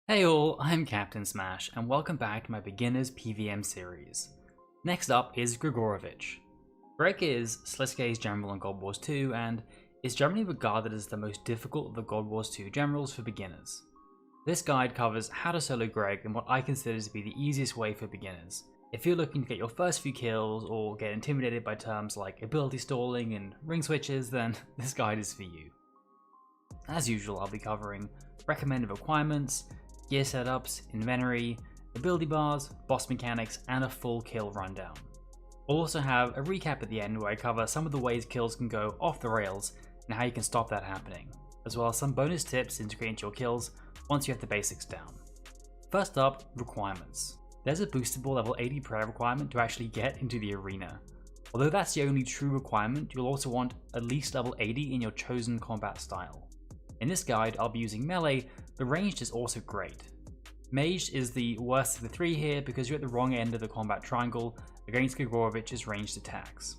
Hey all, I'm Captain Smash, and welcome back to my Beginners PVM series. Next up is Gregorovic. Greg is Sliske's general in God Wars 2, and is generally regarded as the most difficult of the God Wars 2 generals for beginners. This guide covers how to solo Greg in what I consider to be the easiest way for beginners. If you're looking to get your first few kills, or get intimidated by terms like ability stalling and ring switches, then this guide is for you. As usual, I'll be covering recommended requirements, gear setups, inventory, ability bars, boss mechanics, and a full kill rundown. We'll also have a recap at the end where I cover some of the ways kills can go off the rails and how you can stop that happening, as well as some bonus tips integrated into your kills once you have the basics down. First up, requirements. There's a boostable level 80 prayer requirement to actually get into the arena. Although that's the only true requirement, you'll also want at least level 80 in your chosen combat style. In this guide, I'll be using melee, but ranged is also great. Mage is the worst of the three here because you're at the wrong end of the combat triangle against Gregorovic's ranged attacks.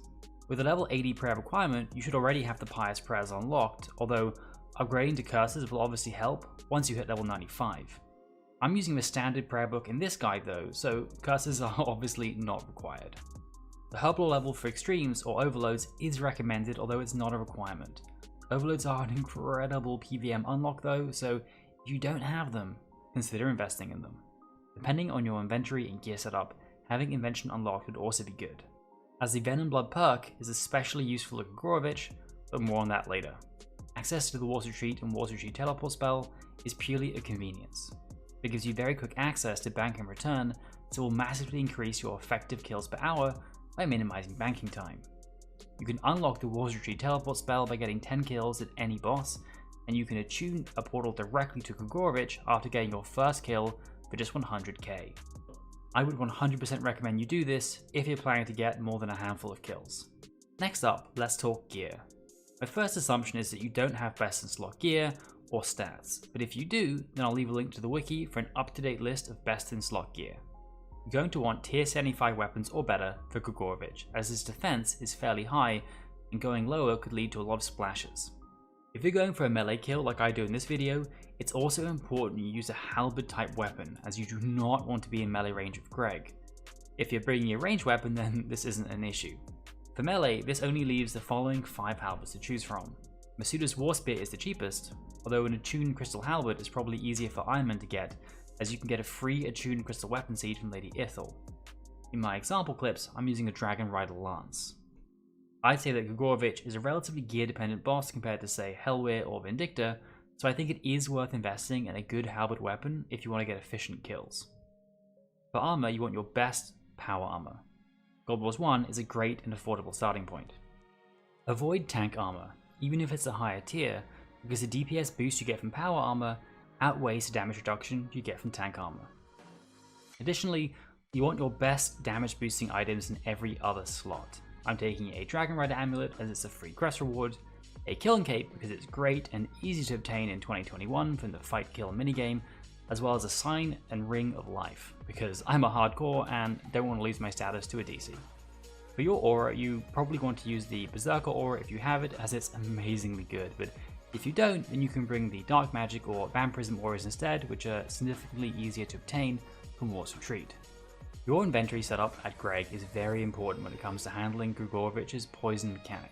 With a level 80 prayer requirement, you should already have the pious prayers unlocked, although upgrading to curses will obviously help once you hit level 95. I'm using the standard prayer book in this guide though, so curses are obviously not required. The Herbal level for extremes or overloads is recommended, although it's not a requirement. Overloads are an incredible PVM unlock though, so if you don't have them, consider investing in them. Depending on your inventory and gear setup, having invention unlocked would also be good, as the Venom Blood perk is especially useful at Gregorovic, but more on that later. Access to the Water Retreat and Water Retreat teleport spell is purely a convenience. It gives you very quick access to bank and return, so it will massively increase your effective kills per hour by minimizing banking time. You can unlock the Water Retreat teleport spell by getting 10 kills at any boss, and you can attune a portal directly to Gregorovic after getting your first kill for just 100k. I would 100% recommend you do this if you're planning to get more than a handful of kills. Next up, let's talk gear. My first assumption is that you don't have best in slot gear or stats, but if you do, then I'll leave a link to the wiki for an up-to-date list of best in slot gear. You're going to want tier 75 weapons or better for Gregorovic, as his defense is fairly high and going lower could lead to a lot of splashes. If you're going for a melee kill like I do in this video, it's also important you use a halberd type weapon, as you do not want to be in melee range of Greg. If you're bringing a ranged weapon, then this isn't an issue. For melee, this only leaves the following 5 halberds to choose from. Masuda's War Spear is the cheapest, although an attuned crystal halberd is probably easier for Iron Man to get, as you can get a free attuned crystal weapon seed from Lady Ithil. In my example clips, I'm using a Dragon Rider Lance. I'd say that Gregorovic is a relatively gear-dependent boss compared to, say, Hellweir or Vindicta, so I think it is worth investing in a good halberd weapon if you want to get efficient kills. For armor, you want your best power armor. God Wars 1 is a great and affordable starting point. Avoid tank armor, even if it's a higher tier, because the DPS boost you get from power armor outweighs the damage reduction you get from tank armor. Additionally, you want your best damage boosting items in every other slot. I'm taking a Dragon Rider Amulet as it's a free quest reward, a Killing Cape because it's great and easy to obtain in 2021 from the Fight Kill minigame, as well as a Sign and Ring of Life, because I'm a hardcore and don't want to lose my status to a DC. For your aura, you probably want to use the Berserker aura if you have it, as it's amazingly good, but if you don't, then you can bring the Dark Magic or Vampirism auras instead, which are significantly easier to obtain from Water Retreat. Your inventory setup at Greg is very important when it comes to handling Gregorovic's poison mechanic.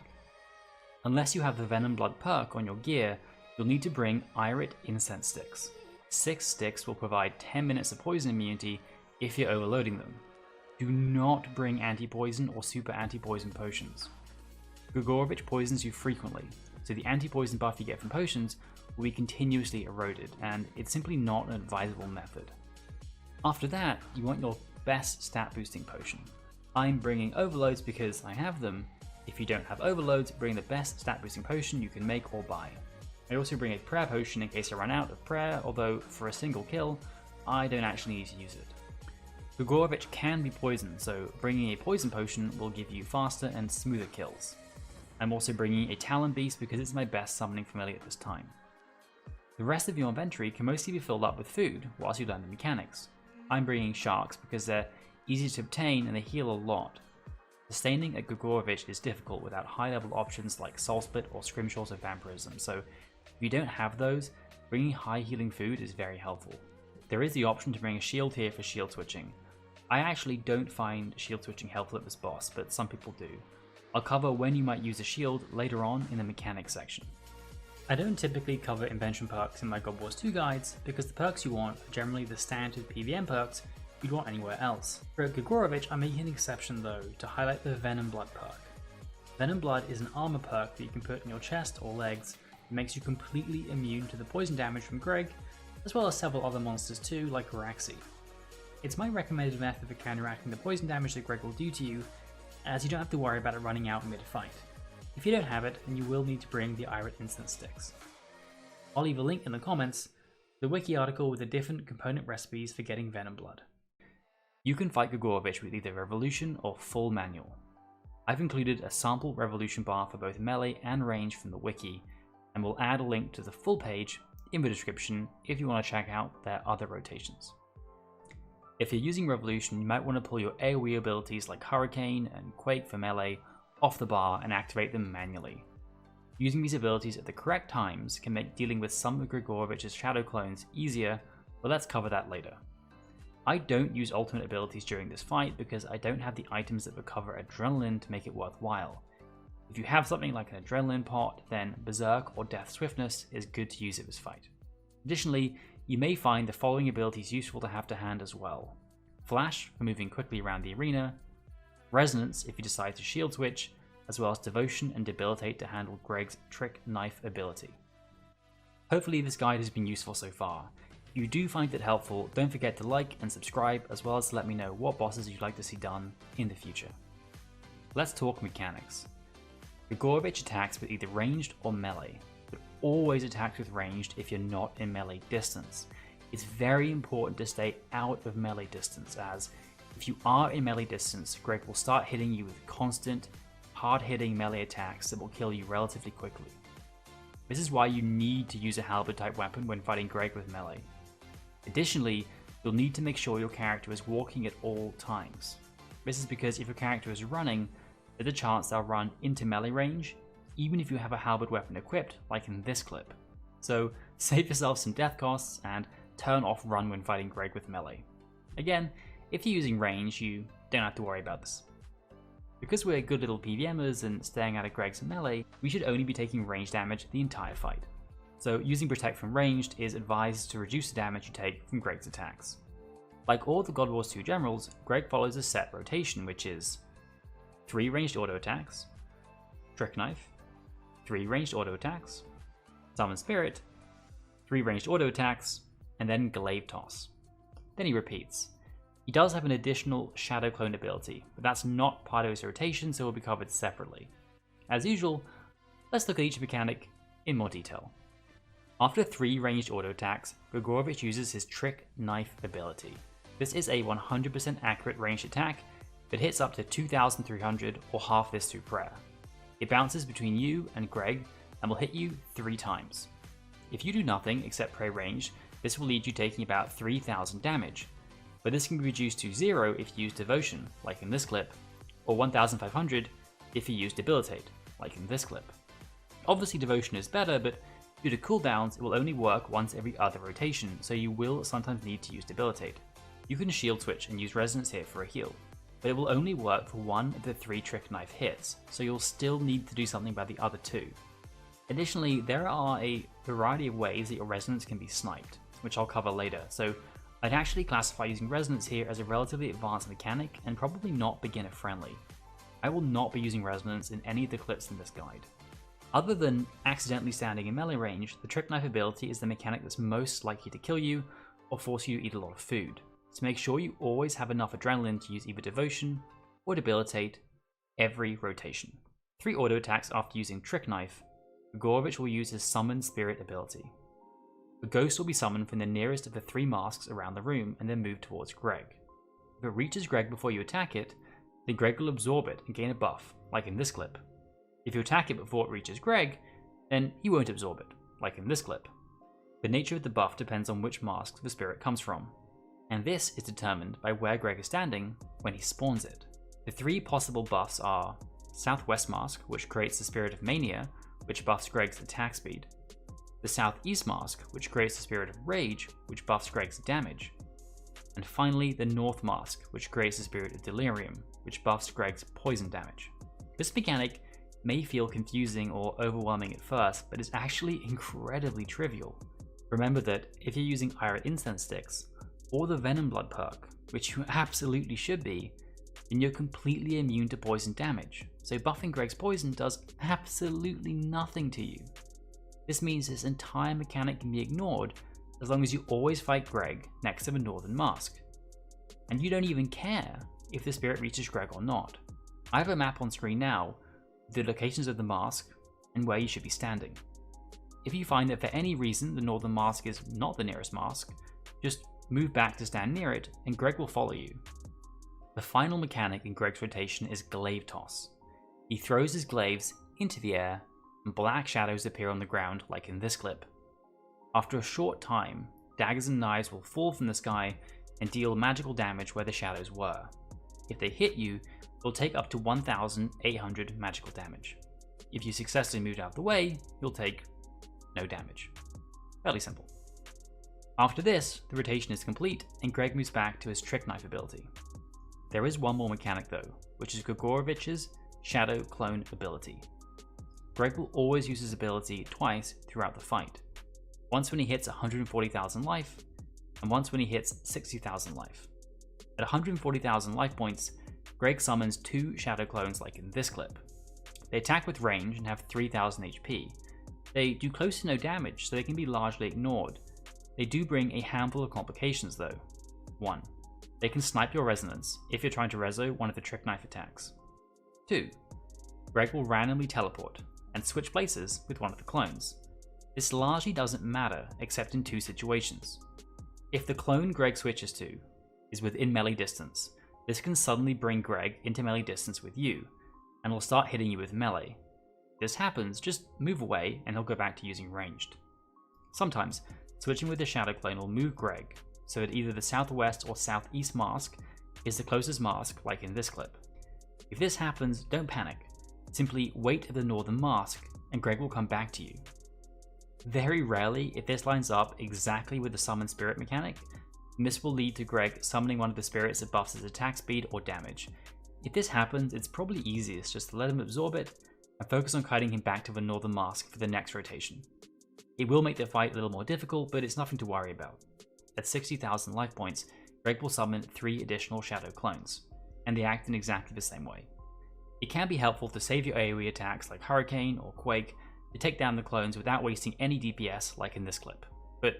Unless you have the Venom Blood perk on your gear, you'll need to bring Irit Incense Sticks. 6 sticks will provide 10 minutes of poison immunity if you're overloading them. Do not bring anti-poison or super anti-poison potions. Gregorovic poisons you frequently, so the anti-poison buff you get from potions will be continuously eroded, and it's simply not an advisable method. After that, you want your best stat boosting potion. I'm bringing overloads because I have them. If you don't have overloads, bring the best stat boosting potion you can make or buy. I also bring a prayer potion in case I run out of prayer, although for a single kill, I don't actually need to use it. Gregorovic can be poisoned, so bringing a poison potion will give you faster and smoother kills. I'm also bringing a Talon Beast because it's my best summoning familiar at this time. The rest of your inventory can mostly be filled up with food whilst you learn the mechanics. I'm bringing sharks because they're easy to obtain and they heal a lot. Sustaining at Gregorovic is difficult without high level options like Soul Split or Scrimshaws of Vampirism, so if you don't have those, bringing high healing food is very helpful. There is the option to bring a shield here for shield switching. I actually don't find shield switching helpful at this boss, but some people do. I'll cover when you might use a shield later on in the mechanics section. I don't typically cover invention perks in my God Wars 2 guides because the perks you want are generally the standard PVM perks you'd want anywhere else. For Gregorovic, I'm making an exception though to highlight the Venom Blood perk. Venom Blood is an armor perk that you can put in your chest or legs. It makes you completely immune to the poison damage from Greg, as well as several other monsters too, like Raxi. It's my recommended method for counteracting the poison damage that Greg will do to you, as you don't have to worry about it running out mid-fight. If you don't have it, then you will need to bring the Iron Instant Sticks. I'll leave a link in the comments to the wiki article with the different component recipes for getting Venom Blood. You can fight Gregorovic with either Revolution or full manual. I've included a sample Revolution bar for both melee and range from the wiki, and we'll add a link to the full page in the description if you want to check out their other rotations. If you're using Revolution, you might want to pull your AoE abilities like Hurricane and Quake for melee off the bar and activate them manually. Using these abilities at the correct times can make dealing with some of Gregorovic's shadow clones easier, but let's cover that later. I don't use ultimate abilities during this fight because I don't have the items that recover adrenaline to make it worthwhile. If you have something like an adrenaline pot, then Berserk or Death Swiftness is good to use at this fight. Additionally, you may find the following abilities useful to have to hand as well. Flash for moving quickly around the arena, Resonance if you decide to shield switch, as well as Devotion and Debilitate to handle Greg's Trick Knife ability. Hopefully this guide has been useful so far. If you do find it helpful, don't forget to like and subscribe, as well as to let me know what bosses you'd like to see done in the future. Let's talk mechanics. Gregorovic attacks with either ranged or melee, but always attacks with ranged if you're not in melee distance. It's very important to stay out of melee distance, as if you are in melee distance, Greg will start hitting you with constant, hard-hitting melee attacks that will kill you relatively quickly. This is why you need to use a halberd type weapon when fighting Greg with melee. Additionally, you'll need to make sure your character is walking at all times. This is because if your character is running, there's a chance they'll run into melee range, even if you have a halberd weapon equipped, like in this clip. So save yourself some death costs and turn off run when fighting Greg with melee. Again, if you're using range, you don't have to worry about this. Because we're good little PVMers and staying out of Greg's melee, we should only be taking range damage the entire fight. So using Protect from ranged is advised to reduce the damage you take from Greg's attacks. Like all the God Wars 2 generals, Greg follows a set rotation, which is 3 ranged auto attacks, Trick Knife, 3 ranged auto attacks, Summon Spirit, 3 ranged auto attacks, and then Glaive Toss. Then he repeats. He does have an additional Shadow Clone ability, but that's not part of his rotation, so will be covered separately. As usual, let's look at each mechanic in more detail. After 3 ranged auto attacks, Gregorovic uses his Trick Knife ability. This is a 100% accurate ranged attack that hits up to 2,300 or half this through prayer. It bounces between you and Greg and will hit you 3 times. If you do nothing except pray ranged, this will lead you taking about 3,000 damage. But this can be reduced to 0 if you use Devotion, like in this clip, or 1,500 if you use Debilitate, like in this clip. Obviously Devotion is better, but due to cooldowns, it will only work once every other rotation, so you will sometimes need to use Debilitate. You can shield switch and use Resonance here for a heal, but it will only work for one of the 3 Trick Knife hits, so you'll still need to do something about the other 2. Additionally, there are a variety of ways that your Resonance can be sniped, which I'll cover later, so I'd actually classify using Resonance here as a relatively advanced mechanic and probably not beginner friendly. I will not be using Resonance in any of the clips in this guide. Other than accidentally standing in melee range, the Trick Knife ability is the mechanic that's most likely to kill you or force you to eat a lot of food, so make sure you always have enough adrenaline to use either Devotion or Debilitate every rotation. 3 auto attacks after using Trick Knife, Gregorovic will use his Summon Spirit ability. The ghost will be summoned from the nearest of the 3 masks around the room and then move towards Greg. If it reaches Greg before you attack it, then Greg will absorb it and gain a buff, like in this clip. If you attack it before it reaches Greg, then he won't absorb it, like in this clip. The nature of the buff depends on which mask the spirit comes from, and this is determined by where Greg is standing when he spawns it. The 3 possible buffs are Southwest Mask, which creates the Spirit of Mania, which buffs Greg's attack speed, the Southeast Mask, which creates the Spirit of Rage, which buffs Greg's damage, and finally the North Mask, which creates the Spirit of Delirium, which buffs Greg's poison damage. This mechanic may feel confusing or overwhelming at first, but is actually incredibly trivial. Remember that if you're using Ira Incense Sticks, or the Venom Blood perk, which you absolutely should be, then you're completely immune to poison damage, so buffing Greg's poison does absolutely nothing to you. This means this entire mechanic can be ignored as long as you always fight Greg next to the Northern Mask. And you don't even care if the spirit reaches Greg or not. I have a map on screen now with the locations of the mask and where you should be standing. If you find that for any reason the Northern Mask is not the nearest mask, just move back to stand near it and Greg will follow you. The final mechanic in Greg's rotation is Glaive Toss. He throws his glaives into the air and black shadows appear on the ground like in this clip. After a short time, daggers and knives will fall from the sky and deal magical damage where the shadows were. If they hit you, you'll take up to 1,800 magical damage. If you successfully move out of the way, you'll take no damage. Fairly simple. After this, the rotation is complete and Greg moves back to his Trick Knife ability. There is one more mechanic though, which is Gregorovic's Shadow Clone ability. Greg will always use his ability twice throughout the fight. Once when he hits 140,000 life, and once when he hits 60,000 life. At 140,000 life points, Greg summons 2 Shadow Clones like in this clip. They attack with range and have 3,000 HP. They do close to no damage, so they can be largely ignored. They do bring a handful of complications though. 1. They can snipe your resonance if you're trying to reso one of the Trick Knife attacks. 2. Greg will randomly teleport and switch places with one of the clones. This largely doesn't matter except in 2 situations. If the clone Greg switches to is within melee distance, this can suddenly bring Greg into melee distance with you, and will start hitting you with melee. If this happens, just move away and he'll go back to using ranged. Sometimes, switching with the Shadow Clone will move Greg, so that either the Southwest or Southeast Mask is the closest mask like in this clip. If this happens, don't panic. Simply wait at the Northern Mask and Greg will come back to you. Very rarely, if this lines up exactly with the Summon Spirit mechanic, this will lead to Greg summoning one of the spirits that buffs his attack speed or damage. If this happens, it's probably easiest just to let him absorb it and focus on kiting him back to the Northern Mask for the next rotation. It will make the fight a little more difficult, but it's nothing to worry about. At 60,000 life points, Greg will summon 3 additional Shadow Clones, and they act in exactly the same way. It can be helpful to save your AoE attacks like Hurricane or Quake to take down the clones without wasting any DPS like in this clip, but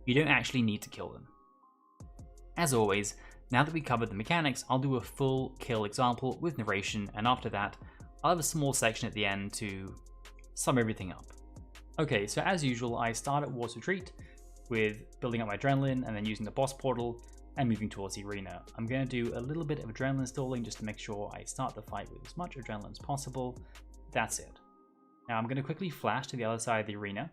you don't actually need to kill them. As always, now that we covered the mechanics, I'll do a full kill example with narration, and after that, I'll have a small section at the end to sum everything up. Okay, so as usual, I start at War's Retreat with building up my adrenaline and then using the boss portal and moving towards the arena. I'm going to do a little bit of adrenaline stalling just to make sure I start the fight with as much adrenaline as possible. That's it. Now I'm going to quickly flash to the other side of the arena,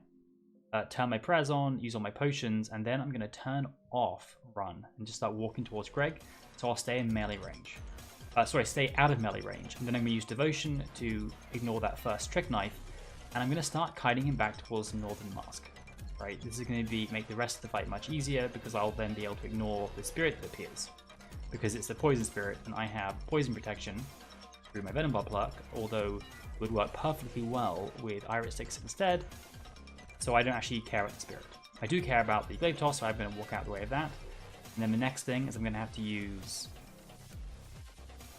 turn my prayers on, use all my potions, and then I'm going to turn off run and just start walking towards Greg, so I'll stay in melee range. Stay out of melee range, and then I'm going to use Devotion to ignore that first Trick Knife, and I'm going to start kiting him back towards the Northern Mask. Right, this is going to make the rest of the fight much easier because I'll then be able to ignore the spirit that appears. Because it's the poison spirit and I have poison protection through my Venom Blood perk, although it would work perfectly well with Iris Sticks instead, so I don't actually care about the spirit. I do care about the Glaive Toss, so I'm going to walk out the way of that. And then the next thing is I'm going to have to use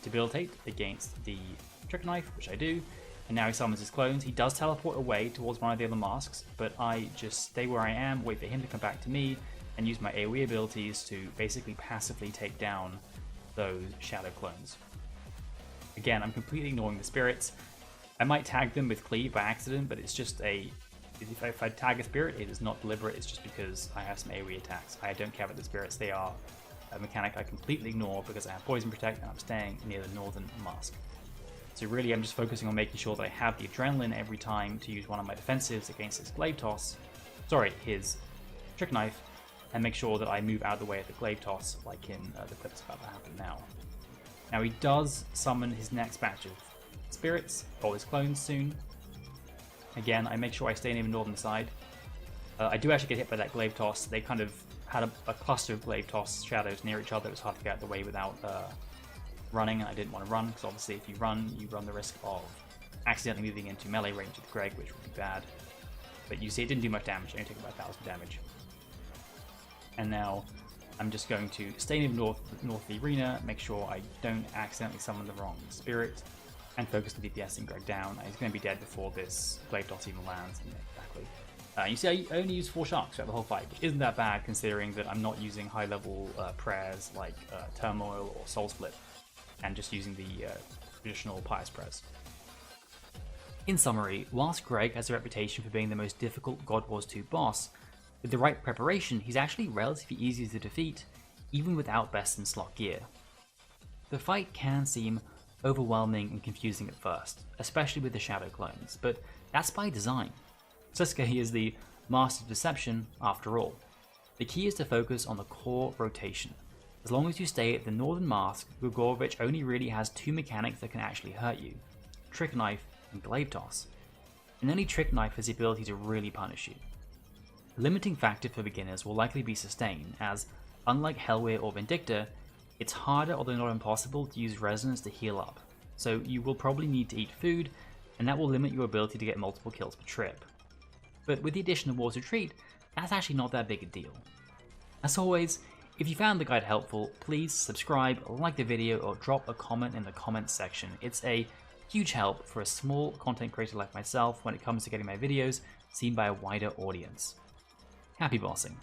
Debilitate against the Trick Knife, which I do. And now he summons his clones. He does teleport away towards one of the other masks, but I just stay where I am, wait for him to come back to me, and use my AoE abilities to basically passively take down those Shadow Clones. Again, I'm completely ignoring the spirits. I might tag them with Cleave by accident, but it's just if I tag a spirit, it is not deliberate, it's just because I have some AoE attacks. I don't care about the spirits, they are a mechanic I completely ignore because I have Poison Protect and I'm staying near the Northern Mask. So really I'm just focusing on making sure that I have the adrenaline every time to use one of my defensives against his his Trick Knife, and make sure that I move out of the way of the Glaive Toss like in the clip's about to happen now. Now he does summon his next batch of spirits, or his clones soon. Again, I make sure I stay near the northern side. I do actually get hit by that glaive toss. They kind of had a cluster of glaive toss shadows near each other. It was hard to get out of the way without running, and I didn't want to run, because obviously if you run the risk of accidentally moving into melee range with Greg, which would be bad. But you see, it didn't do much damage. It only took about 1,000 damage. And now I'm just going to stay in north of the arena, make sure I don't accidentally summon the wrong spirit, and focus the DPSing Greg down. He's going to be dead before this glaive toss even lands. Exactly. You see, I only used 4 sharks throughout the whole fight, which isn't that bad considering that I'm not using high-level prayers like Turmoil or Soul Split, and just using the traditional Pious prayers. In summary, whilst Greg has a reputation for being the most difficult God Wars 2 boss, with the right preparation, he's actually relatively easy to defeat, even without best in slot gear. The fight can seem overwhelming and confusing at first, especially with the shadow clones, but that's by design. Sliske is the master of deception after all. The key is to focus on the core rotation. As long as you stay at the Northern Mask, Gregorovic only really has 2 mechanics that can actually hurt you: Trick Knife and Glaive Toss. And only Trick Knife has the ability to really punish you. The limiting factor for beginners will likely be Sustain, as unlike Hellweir or Vindicta, it's harder, although not impossible, to use Resonance to heal up, so you will probably need to eat food, and that will limit your ability to get multiple kills per trip. But with the addition of War's Retreat, that's actually not that big a deal. As always, if you found the guide helpful, please subscribe, like the video, or drop a comment in the comments section. It's a huge help for a small content creator like myself when it comes to getting my videos seen by a wider audience. Happy bossing.